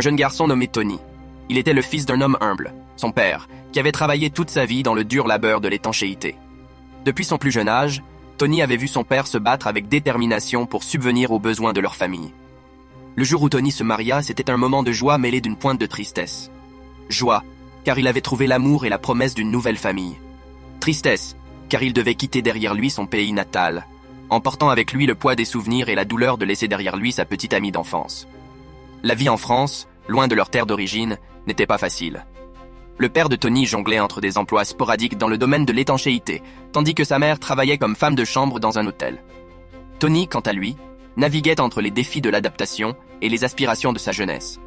jeune garçon nommé Tony. Il était le fils d'un homme humble, son père, qui avait travaillé toute sa vie dans le dur labeur de l'étanchéité. Depuis son plus jeune âge, Tony avait vu son père se battre avec détermination pour subvenir aux besoins de leur famille. Le jour où Tony se maria, c'était un moment de joie mêlé d'une pointe de tristesse. Joie, car il avait trouvé l'amour et la promesse d'une nouvelle famille. Tristesse, car il devait quitter derrière lui son pays natal, emportant avec lui le poids des souvenirs et la douleur de laisser derrière lui sa petite amie d'enfance. La vie en France, loin de leur terre d'origine, n'était pas facile. Le père de Tony jonglait entre des emplois sporadiques dans le domaine de l'étanchéité, tandis que sa mère travaillait comme femme de chambre dans un hôtel. Tony, quant à lui, naviguait entre les défis de l'adaptation et les aspirations de sa jeunesse.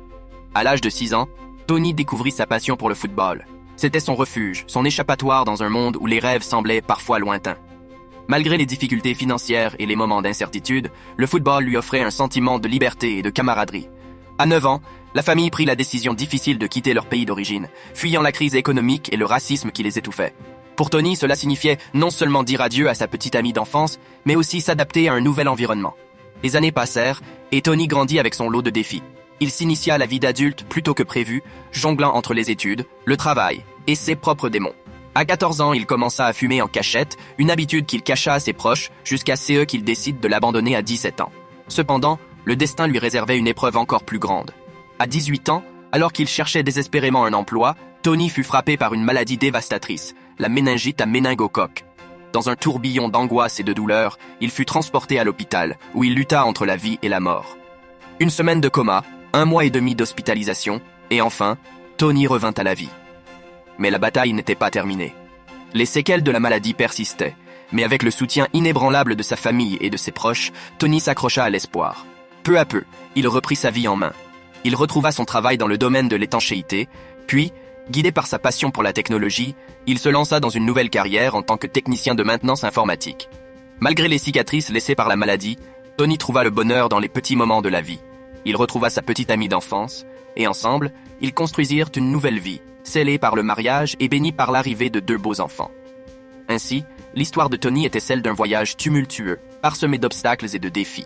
À l'âge de 6 ans, Tony découvrit sa passion pour le football. C'était son refuge, son échappatoire dans un monde où les rêves semblaient parfois lointains. Malgré les difficultés financières et les moments d'incertitude, le football lui offrait un sentiment de liberté et de camaraderie. À 9 ans, la famille prit la décision difficile de quitter leur pays d'origine, fuyant la crise économique et le racisme qui les étouffait. Pour Tony, cela signifiait non seulement dire adieu à sa petite amie d'enfance, mais aussi s'adapter à un nouvel environnement. Les années passèrent, et Tony grandit avec son lot de défis. Il s'initia à la vie d'adulte plus tôt que prévu, jonglant entre les études, le travail et ses propres démons. À 14 ans, il commença à fumer en cachette, une habitude qu'il cacha à ses proches, jusqu'à ce qu'il décide de l'abandonner à 17 ans. Cependant, le destin lui réservait une épreuve encore plus grande. À 18 ans, alors qu'il cherchait désespérément un emploi, Tony fut frappé par une maladie dévastatrice, la méningite à méningocoque. Dans un tourbillon d'angoisse et de douleur, il fut transporté à l'hôpital, où il lutta entre la vie et la mort. Une semaine de coma, 1 mois et demi d'hospitalisation, et enfin, Tony revint à la vie. Mais la bataille n'était pas terminée. Les séquelles de la maladie persistaient, mais avec le soutien inébranlable de sa famille et de ses proches, Tony s'accrocha à l'espoir. Peu à peu, il reprit sa vie en main. Il retrouva son travail dans le domaine de l'étanchéité, puis, guidé par sa passion pour la technologie, il se lança dans une nouvelle carrière en tant que technicien de maintenance informatique. Malgré les cicatrices laissées par la maladie, Tony trouva le bonheur dans les petits moments de la vie. Il retrouva sa petite amie d'enfance, et ensemble, ils construisirent une nouvelle vie, scellée par le mariage et bénie par l'arrivée de 2 beaux enfants. Ainsi, l'histoire de Tony était celle d'un voyage tumultueux, parsemé d'obstacles et de défis.